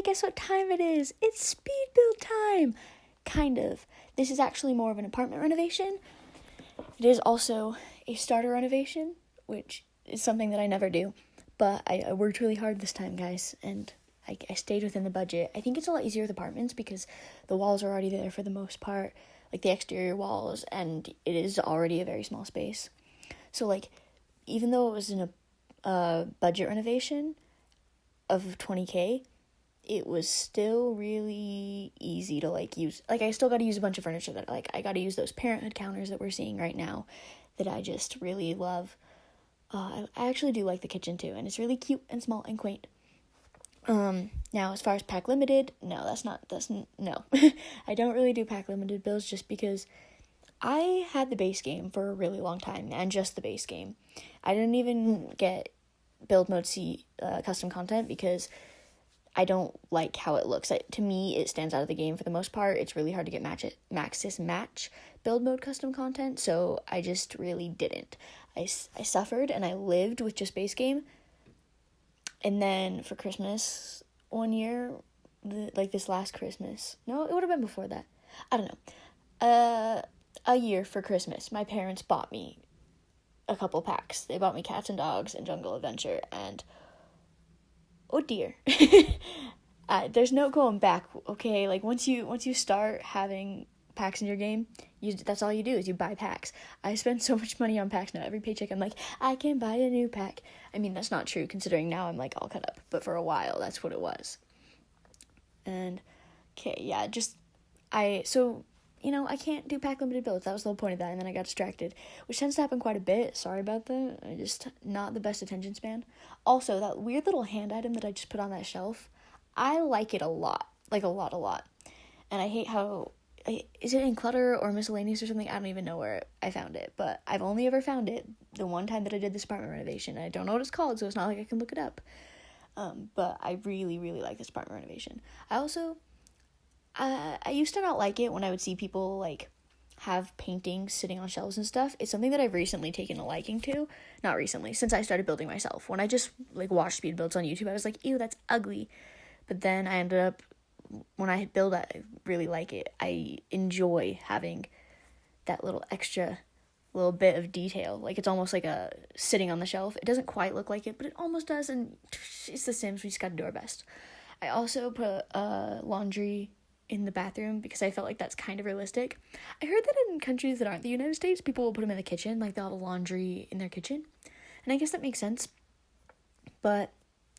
guess what time it is? It's speed build time! Kind of. This is actually more of an apartment renovation. It is also a starter renovation, which is something that I never do. But I worked really hard this time, guys, and I stayed within the budget. I think it's a lot easier with apartments because the walls are already there for the most part, like the exterior walls, and it is already a very small space. So, like, even though it was in a budget renovation of $20,000, it was still really easy to, like, use. Like, I still got to use a bunch of furniture that, like, I got to use those parenthood counters that we're seeing right now that I just really love. I actually do like the kitchen, too, and it's really cute and small and quaint. Now, as far as pack limited, no. I don't really do pack limited builds just because I had the base game for a really long time, and just the base game. I didn't even get build mode C custom content because I don't like how it looks. To me, it stands out of the game for the most part. It's really hard to get match build mode custom content, so I just really didn't. I suffered, and I lived with just base game. And then for Christmas, one year, this last Christmas, no, it would have been before that. I don't know. A year for Christmas, my parents bought me a couple packs. They bought me Cats and Dogs and Jungle Adventure, and oh dear. There's no going back, okay? Like, once you start having packs in your game, that's all you do is you buy packs. I spend so much money on packs now. Every paycheck I'm like, I can buy a new pack. I mean, that's not true considering now I'm like all cut up, but for a while that's what it was. And okay, yeah, I can't do pack limited builds. That was the whole point of that, and then I got distracted, which tends to happen quite a bit. Sorry about that. I just not the best attention span. Also, that weird little hand item that I just put on that shelf, I like it a lot. Like a lot. And I hate how is it in clutter or miscellaneous or something? I don't even know where I found it, but I've only ever found it the one time that I did this apartment renovation. I don't know what it's called, so it's not like I can look it up. But I really, really like this apartment renovation. I also, I used to not like it when I would see people, like, have paintings sitting on shelves and stuff. It's something that I've recently taken a liking to. Not recently, since I started building myself. When I just, like, watched speed builds on YouTube, I was like, ew, that's ugly. But then I ended up, when I build, I really like it. I enjoy having that little extra little bit of detail. Like, it's almost like a sitting on the shelf. It doesn't quite look like it, but it almost does, and it's The Sims. We just gotta do our best. I also put laundry in the bathroom because I felt like that's kind of realistic. I heard that in countries that aren't the United States, people will put them in the kitchen. Like, they'll have laundry in their kitchen. And I guess that makes sense. But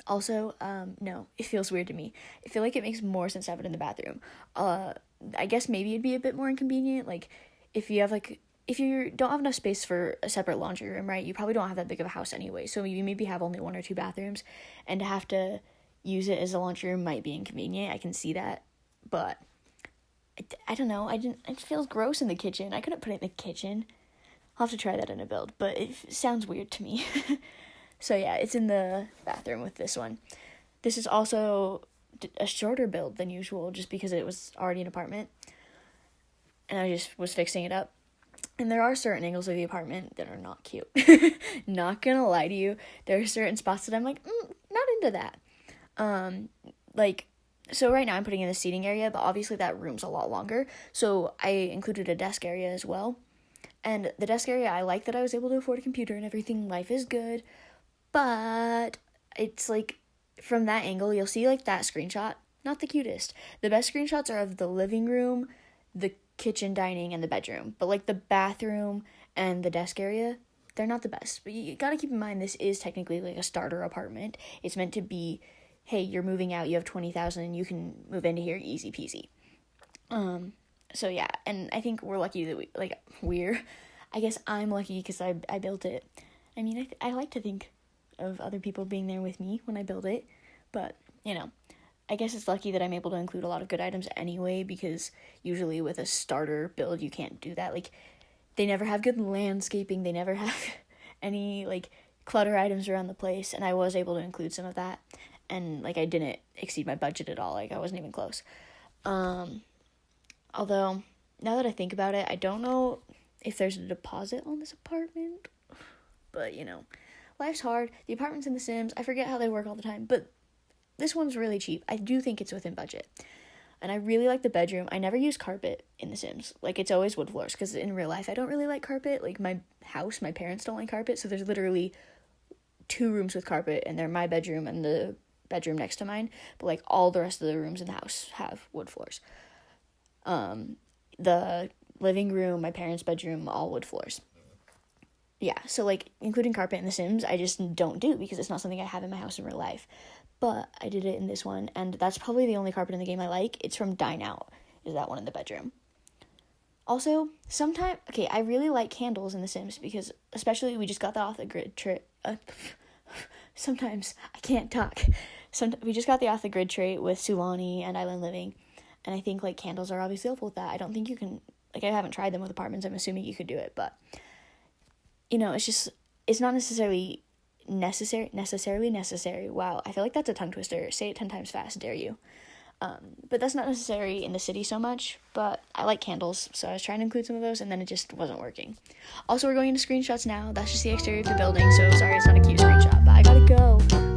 also, no, it feels weird to me. I feel like it makes more sense to have it in the bathroom. I guess maybe it'd be a bit more inconvenient. Like, if you don't have enough space for a separate laundry room, right? You probably don't have that big of a house anyway. So you maybe have only 1 or 2 bathrooms, and to have to use it as a laundry room might be inconvenient. I can see that. But I don't know. It feels gross in the kitchen. I couldn't put it in the kitchen. I'll have to try that in a build, but it sounds weird to me. So yeah, it's in the bathroom with this one. This is also a shorter build than usual just because it was already an apartment. And I just was fixing it up. And there are certain angles of the apartment that are not cute. Not gonna lie to you. There are certain spots that I'm like, not into that. So right now I'm putting in the seating area, but obviously that room's a lot longer. So I included a desk area as well. And the desk area, I like that I was able to afford a computer and everything. Life is good. But it's like, from that angle, you'll see like that screenshot. Not the cutest. The best screenshots are of the living room, the kitchen, dining, and the bedroom. But like the bathroom and the desk area, they're not the best. But you gotta keep in mind, this is technically like a starter apartment. It's meant to be, hey, you're moving out, you have $20,000, and you can move into here easy peasy. So yeah, and I think we're lucky that I guess I'm lucky because I built it. I mean, I like to think of other people being there with me when I build it, but, I guess it's lucky that I'm able to include a lot of good items anyway, because usually with a starter build, you can't do that. Like, they never have good landscaping, they never have any, like, clutter items around the place, and I was able to include some of that, and, like, I didn't exceed my budget at all. Like, I wasn't even close. Although, now that I think about it, I don't know if there's a deposit on this apartment, but, life's hard. The apartments in The Sims, I forget how they work all the time, but this one's really cheap. I do think it's within budget. And I really like the bedroom. I never use carpet in The Sims. Like, it's always wood floors, because in real life, I don't really like carpet. Like, my house, my parents don't like carpet, so there's literally 2 rooms with carpet, and they're my bedroom and the bedroom next to mine. But, like, all the rest of the rooms in the house have wood floors. The living room, my parents' bedroom, all wood floors. Yeah, so, like, including carpet in The Sims, I just don't do, because it's not something I have in my house in real life. But I did it in this one, and that's probably the only carpet in the game I like. It's from Dine Out, is that one in the bedroom. Also, I really like candles in The Sims, because especially we just got that off the grid tray. Sometimes I can't talk. We just got the off the grid tray with Sulani and Island Living, and I think, like, candles are obviously helpful with that. I don't think you can, like, I haven't tried them with apartments. I'm assuming you could do it, but, you know, it's not necessarily necessary. Wow, I feel like that's a tongue twister. Say it 10 times fast, dare you. But that's not necessary in the city so much, but I like candles, so I was trying to include some of those, and then it just wasn't working. Also, we're going into screenshots now. That's just the exterior of the building, so sorry it's not a cute screenshot, but I gotta go.